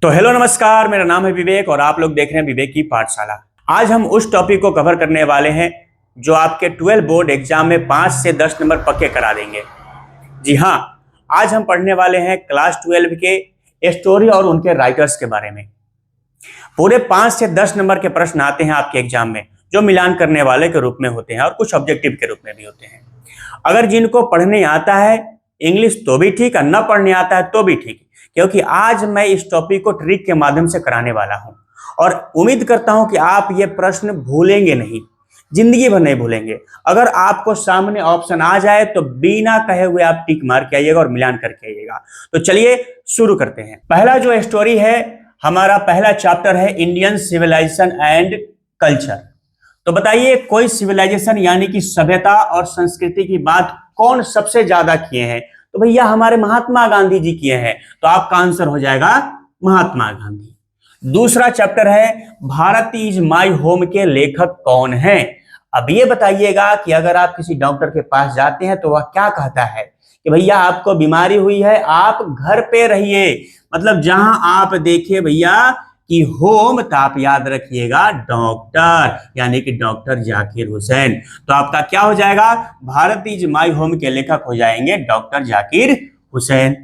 तो हेलो नमस्कार, मेरा नाम है विवेक और आप लोग देख रहे हैं विवेक की पाठशाला। आज हम उस टॉपिक को कवर करने वाले हैं जो आपके 12 बोर्ड एग्जाम में 5 से 10 नंबर पक्के करा देंगे। जी हाँ, आज हम पढ़ने वाले हैं क्लास 12 के स्टोरी और उनके राइटर्स के बारे में। पूरे 5 से 10 नंबर के प्रश्न आते हैं आपके एग्जाम में, जो मिलान करने वाले के रूप में होते हैं और कुछ ऑब्जेक्टिव के रूप में भी होते हैं। अगर जिनको पढ़ने आता है इंग्लिश तो भी ठीक, और न पढ़ने आता है तो भी ठीक, क्योंकि आज मैं इस टॉपिक को ट्रिक के माध्यम से कराने वाला हूं और उम्मीद करता हूं कि आप ये प्रश्न भूलेंगे नहीं, जिंदगी भर नहीं भूलेंगे। अगर आपको सामने ऑप्शन आ जाए तो बिना कहे हुए आप टिक मार के आइएगा और मिलान करके आइएगा। तो चलिए शुरू करते हैं। पहला जो स्टोरी है, हमारा पहला चैप्टर है इंडियन सिविलाइजेशन एंड कल्चर। तो बताइए, कोई सिविलाइजेशन यानी कि सभ्यता और संस्कृति की बात कौन सबसे ज्यादा किए हैं? तो भैया हमारे महात्मा गांधी जी किए हैं। तो आपका आंसर हो जाएगा महात्मा गांधी। दूसरा चैप्टर है भारत इज माय होम के लेखक कौन हैं? अब ये बताइएगा कि अगर आप किसी डॉक्टर के पास जाते हैं तो वह क्या कहता है कि भैया आपको बीमारी हुई है, आप घर पे रहिए। मतलब जहां आप देखिए भैया कि होम, तो आप याद रखिएगा डॉक्टर, यानी कि डॉक्टर जाकिर हुसैन। तो आपका क्या हो जाएगा? भारत इज माय होम के लेखक हो जाएंगे डॉक्टर जाकिर हुसैन।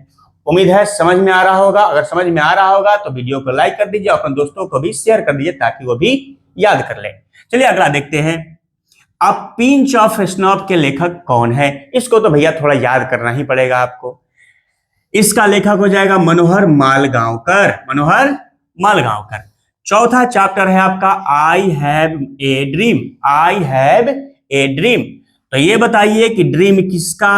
उम्मीद है समझ में आ रहा होगा। अगर समझ में आ रहा होगा तो वीडियो को लाइक कर दीजिए, अपने दोस्तों को भी शेयर कर दीजिए ताकि वो भी याद कर ले। चलिए अगला देखते हैं। अब पिंच ऑफ स्नॉब के लेखक कौन है? इसको तो भैया थोड़ा याद करना ही पड़ेगा आपको। इसका लेखक हो जाएगा मनोहर मालगांवकर। मनोहर मालगांवकर। चौथा चैप्टर है आपका I have a dream. I have a dream. तो ये बताइए कि ड्रीम किसका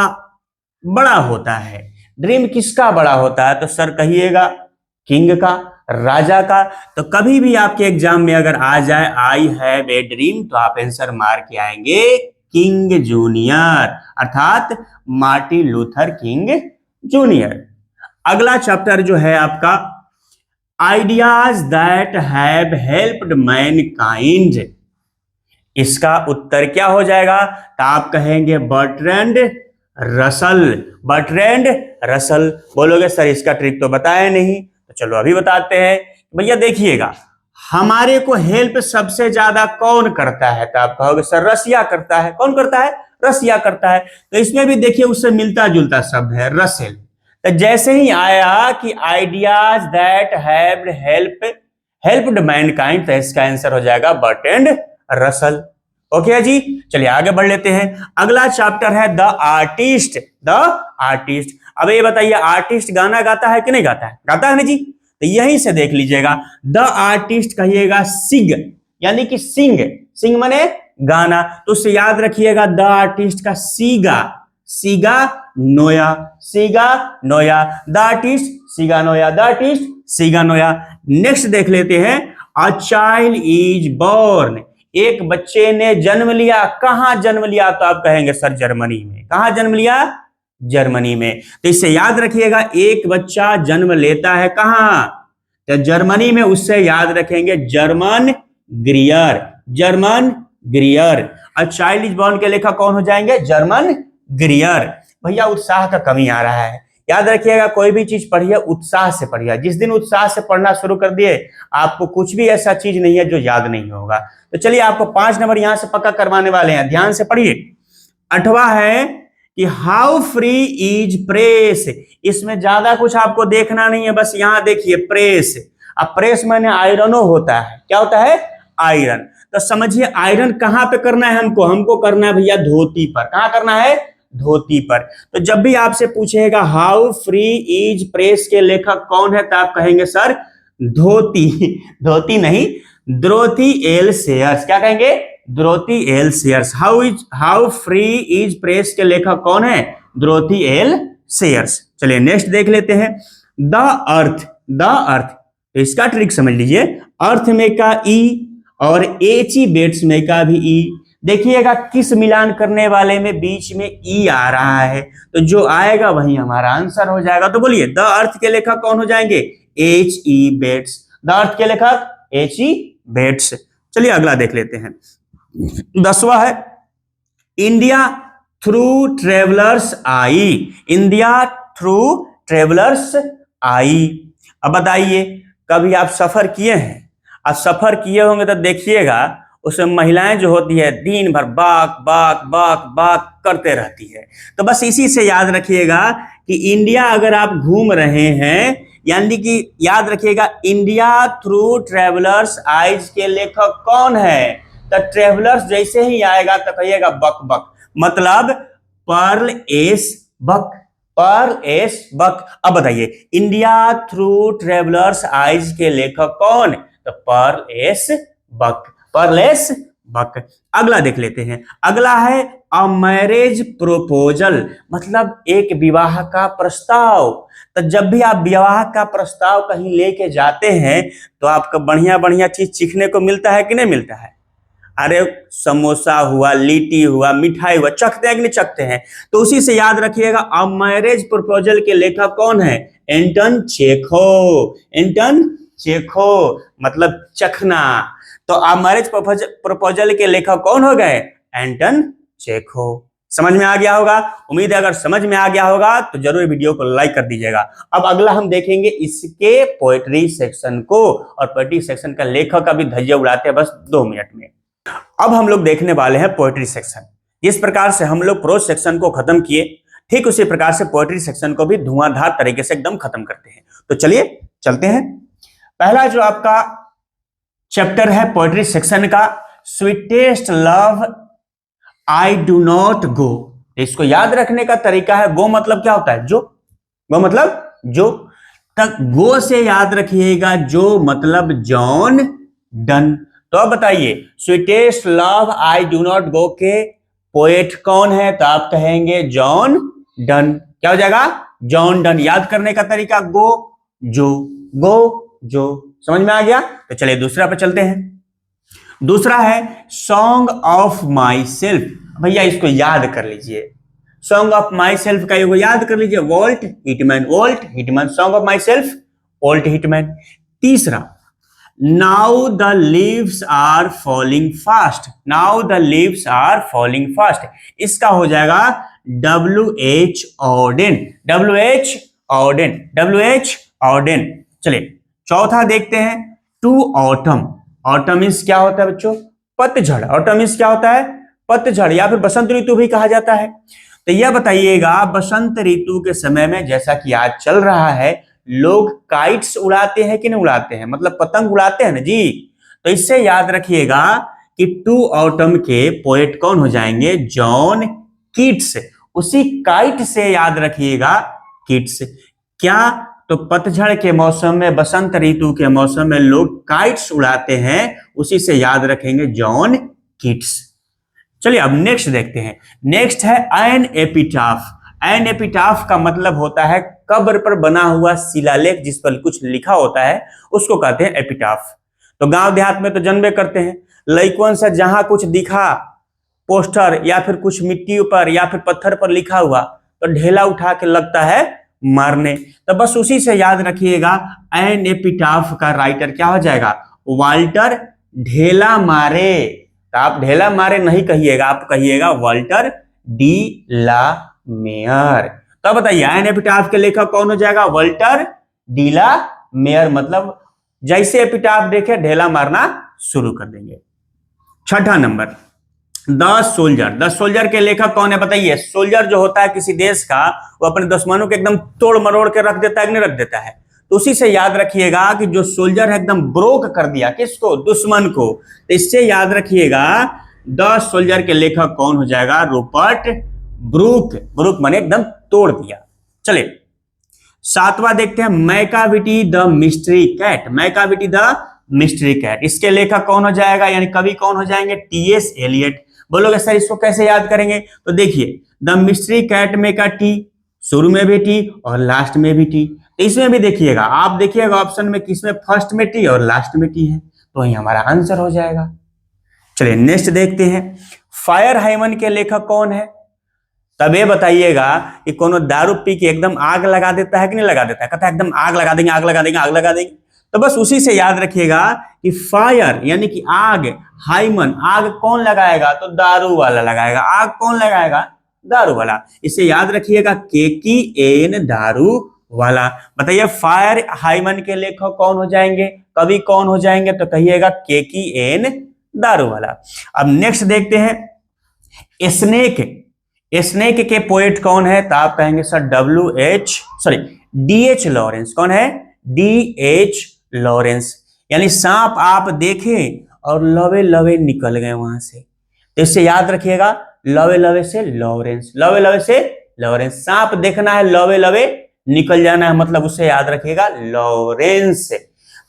बड़ा होता है? ड्रीम किसका बड़ा होता है? तो सर कहिएगा किंग का, राजा का। तो कभी भी आपके एग्जाम में अगर आ जाए आई हैव ए ड्रीम तो आप आंसर मार के आएंगे किंग जूनियर, अर्थात मार्टिन लूथर किंग जूनियर। अगला चैप्टर जो है आपका ideas that have helped Mankind. इसका उत्तर क्या हो जाएगा? तो आप कहेंगे बर्ट्रैंड रसल। Bertrand Russell. बोलोगे सर इसका ट्रिक तो बताया नहीं, तो चलो अभी बताते हैं। भैया देखिएगा, हमारे को हेल्प सबसे ज्यादा कौन करता है? तो आप कहोगे सर रसिया करता है। कौन करता है? रसिया करता है। तो इसमें भी देखिए उससे मिलता जुलता शब्द है रसेल। तो जैसे ही आया कि ideas that have helped Mankind, तो इसका आंसर हो जाएगा बर्ट्रैंड रसल। ओके जी, चलिए आगे बढ़ लेते हैं। अगला चैप्टर है द आर्टिस्ट। The artist. अब ये बताइए, आर्टिस्ट गाना गाता है कि नहीं गाता है? गाता है ना जी। तो यहीं से देख लीजिएगा, द आर्टिस्ट कहिएगा सिग, यानी कि सिंग। सिंग माने गाना। तो उससे याद रखिएगा द आर्टिस्ट का सीगा, सीगा नोया, सीगा नोया। द आर्टिस्ट सीगा नोया, द आर्टिस्ट सीगा नोया। नेक्स्ट देख लेते हैं। A child is born. एक बच्चे ने जन्म लिया। कहां जन्म लिया? तो आप कहेंगे सर जर्मनी में। कहां जन्म लिया? जर्मनी में। तो इससे याद रखिएगा एक बच्चा जन्म लेता है कहां? तो जर्मनी में। उससे याद रखेंगे Germaine Greer, Germaine Greer. A child is born के लेखक कौन हो जाएंगे? Germaine Greer. भैया उत्साह का कमी आ रहा है। याद रखिएगा कोई भी चीज पढ़िए उत्साह से पढ़िए। जिस दिन उत्साह से पढ़ना शुरू कर दिए, आपको कुछ भी ऐसा चीज नहीं है जो याद नहीं होगा। तो चलिए आपको 5 नंबर यहां से पक्का करवाने वाले हैं, ध्यान से पढ़िए। 8वां है कि हाउ फ्री इज प्रेस। इसमें ज्यादा कुछ आपको देखना नहीं है, बस यहां देखिए प्रेस। अब प्रेस माने आयरनो होता है। क्या होता है? आयरन। तो समझिए आयरन कहां पे करना है हमको? हमको करना है भैया धोती पर। कहां करना है? धोती पर। तो जब भी आपसे पूछेगा हाउ फ्री इज प्रेस के लेखक कौन है, तो आप कहेंगे सर धोती। धोती नहीं, द्रोथी एल सेयर्स। क्या कहेंगे? Dorothy L Sayers. How free is press के लेखक कौन है? Dorothy L Sayers. चलिए नेक्स्ट देख लेते हैं। The earth. The earth. तो इसका ट्रिक समझ लीजिए। अर्थ में का ई और एची बेट्स में का भी ई। देखिएगा किस मिलान करने वाले में बीच में ई आ रहा है, तो जो आएगा वही हमारा आंसर हो जाएगा। तो बोलिए द अर्थ के लेखक कौन हो जाएंगे? H E Bates. The earth के लेखक एच ई बेट्स। चलिए अगला देख लेते हैं। 10वां है इंडिया थ्रू ट्रेवलर्स आई। इंडिया थ्रू ट्रेवलर्स आई। अब बताइए कभी आप सफर किए हैं? आप सफर किए होंगे तो देखिएगा उसमें महिलाएं जो होती है दिन भर बाक बाक बाक बाक करते रहती है। तो बस इसी से याद रखिएगा कि इंडिया अगर आप घूम रहे हैं, यानी कि याद रखिएगा इंडिया थ्रू ट्रेवलर्स आइज के लेखक कौन है? तो ट्रेवलर्स जैसे ही आएगा तो कहिएगा बक बक, मतलब Pearl S Buck, Pearl S Buck. अब बताइए इंडिया थ्रू ट्रेवलर्स आइज के लेखक कौन? तो Pearl S Buck, Pearl S Buck. अगला देख लेते हैं। अगला है अ मैरिज प्रोपोजल, मतलब एक विवाह का प्रस्ताव। तो जब भी आप विवाह का प्रस्ताव कहीं लेके जाते हैं तो आपको बढ़िया बढ़िया चीज सीखने को मिलता है कि नहीं मिलता है? अरे समोसा हुआ, लिट्टी हुआ, मिठाई हुआ, चखते हैं कि नहीं चखते हैं? तो उसी से याद रखिएगा अ मैरिज प्रपोजल के लेखक कौन है? एंटन चेखो, एंटन चेखो मतलब चखना। तो अ मैरिज प्रपोजल के लेखक कौन हो गए? एंटन चेखो। समझ में आ गया होगा? उम्मीद है अगर समझ में आ गया होगा तो जरूर वीडियो को लाइक कर दीजिएगा। अब अगला हम देखेंगे इसके पोएट्री सेक्शन को, और पोएट्री सेक्शन का लेखक अभी धज्जियां उड़ाते हैं बस 2 मिनट में। अब हम लोग देखने वाले हैं पोएट्री सेक्शन। जिस प्रकार से हम लोग प्रोज सेक्शन को खत्म किए, ठीक उसी प्रकार से पोएट्री सेक्शन को भी धुआंधार तरीके से एकदम खत्म करते हैं। तो चलिए चलते हैं। पहला जो आपका चैप्टर है पोएट्री सेक्शन का, sweetest love I do not go. इसको याद रखने का तरीका है, गो मतलब क्या होता है? जो, गो मतलब जो, तक गो से याद रखिएगा जो मतलब जॉन डन। तो अब बताइए sweetest love I do not go के पोएट कौन है? तो आप कहेंगे जॉन डन। क्या हो जाएगा? John Donne. याद करने का तरीका गो जो, गो जो। समझ में आ गया? तो चलिए दूसरा पे चलते हैं। दूसरा है सॉन्ग ऑफ माई सेल्फ। भैया इसको याद कर लीजिए, सॉन्ग ऑफ माई सेल्फ का ये याद कर लीजिए, Walt Whitman, Walt Whitman, song of myself Walt Whitman. तीसरा now the leaves are falling fast, now the leaves are falling fast, इसका हो जाएगा W.H. Auden, W.H. Auden, W.H. Auden. चलिए चौथा देखते हैं टू ऑटम। ऑटम इज क्या होता है बच्चों? पतझड़। ऑटम इज क्या होता है? पतझड़, या फिर बसंत ऋतु भी कहा जाता है। तो यह बताइएगा बसंत ऋतु के समय में जैसा कि आज चल रहा है, लोग काइट्स उड़ाते हैं कि नहीं उड़ाते हैं? मतलब पतंग उड़ाते हैं ना जी। तो इससे याद रखिएगा कि टू ऑटम के पोएट कौन हो जाएंगे? John Keats. उसी काइट से याद रखिएगा कीट्स। क्या? तो पतझड़ के मौसम में, बसंत ऋतु के मौसम में लोग काइट्स उड़ाते हैं, उसी से याद रखेंगे जॉन कीट्स। चलिए अब नेक्स्ट देखते हैं। नेक्स्ट है एन एपिटाफ। एन एपिटाफ का मतलब होता है कब्र पर बना हुआ शिलालेख, जिस पर कुछ लिखा होता है उसको कहते हैं एपिटाफ। तो गांव देहात में तो जानबे करते हैं, लइकवन से जहां कुछ दिखा पोस्टर या फिर कुछ मिट्टी पर या फिर पत्थर पर लिखा हुआ तो ढेला उठा के लगता है मारने। तो बस उसी से याद रखिएगा एन एपिटाफ का राइटर क्या हो जाएगा? वाल्टर ढेला मारे। तो आप ढेला मारे नहीं कहिएगा, आप कहिएगा वाल्टर डी ला मेयर। तो बताइए एन एपिटाफ के लेखक कौन हो जाएगा? Walter de la Mare. मतलब जैसे एपिटाफ देखे ढेला मारना शुरू कर देंगे। छठा number the soldier. The soldier के लेखक कौन है बताइए? सोल्जर जो होता है किसी देश का, वो अपने दुश्मनों को एकदम तोड़ मरोड़ के रख देता है कि नहीं रख देता है? तो उसी से याद रखिएगा कि जो सोल्जर है एकदम ब्रोक कर दिया, किसको? दुश्मन को। तो इससे याद रखिएगा द सोल्जर के लेखक कौन हो जाएगा? Rupert Brooke. ब्रूक माने एकदम तोड़ दिया। चलिए सातवां देखते हैं Macavity the mystery cat. Macavity the mystery cat, इसके लेखक कौन हो जाएगा, यानी कवि कौन हो जाएंगे? टी.एस. एलियट। बोलोगे सर इसको कैसे याद करेंगे? तो देखिए द मिस्ट्री कैट में का टी, शुरू में भी टी और लास्ट में भी टी। तो इसमें भी देखिएगा, आप देखिएगा ऑप्शन में किसमें फर्स्ट में टी और लास्ट में टी है, तो वही हमारा आंसर हो जाएगा। चलिए नेक्स्ट देखते हैं फायर हाइमन के लेखक कौन है? तब ये बताइएगा कि कोनो दारू पी के एकदम आग लगा देता है कि नहीं लगा देता है? कहता है एकदम आग लगा देंगे, आग लगा देंगे, आग लगा देंगे। तो बस उसी से याद रखिएगा कि फायर यानी कि आग, हाइमन आग कौन लगाएगा? तो दारू वाला लगाएगा। आग कौन लगाएगा? दारू वाला। इसे याद रखिएगा KKN दारू वाला। बताइए फायर हाइमन के लेखक कौन हो जाएंगे, कवि कौन हो जाएंगे, तो कहिएगा केकी एन दारूवाला। अब नेक्स्ट देखते हैं स्नेक। स्नेक के पोएट कौन है, तो आप कहेंगे सर डी एच लॉरेंस। कौन है, डी एच लॉरेंस। यानी सांप आप देखें और लवे लवे निकल गए वहां से, तो इससे याद रखिएगा लवे लवे से लॉरेंस, लवे लवे से लॉरेंस। सांप देखना है, लवे लवे निकल जाना है, मतलब उसे याद रखिएगा लॉरेंस।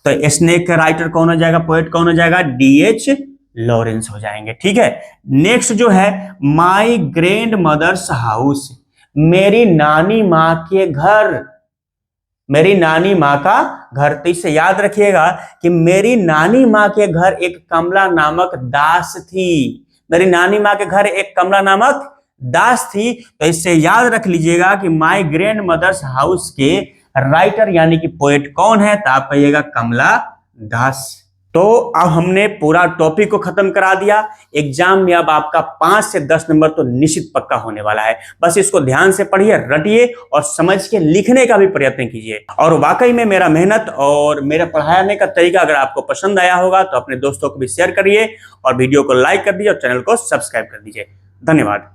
तो स्नेक का राइटर कौन हो जाएगा, पोएट कौन हो जाएगा, डी एच लॉरेंस हो जाएंगे। ठीक है, नेक्स्ट जो है माई ग्रैंड मदर्स हाउस, मेरी नानी माँ के घर, मेरी नानी माँ का घर। तो इससे याद रखिएगा कि मेरी नानी माँ के घर एक कमला नामक दास थी, मेरी नानी माँ के घर एक कमला नामक दास थी। तो इससे याद रख लीजिएगा कि माय ग्रैंड मदर्स हाउस के राइटर यानी कि पोएट कौन है, तो आप कहिएगा कमला दास। तो अब हमने पूरा टॉपिक को खत्म करा दिया। एग्जाम में अब आपका 5 से 10 नंबर तो निश्चित पक्का होने वाला है। बस इसको ध्यान से पढ़िए, रटिए और समझ के लिखने का भी प्रयत्न कीजिए। और वाकई में मेरा मेहनत और मेरा पढ़ाने का तरीका अगर आपको पसंद आया होगा तो अपने दोस्तों को भी शेयर करिए और वीडियो को लाइक कर दीजिए और चैनल को सब्सक्राइब कर दीजिए। धन्यवाद।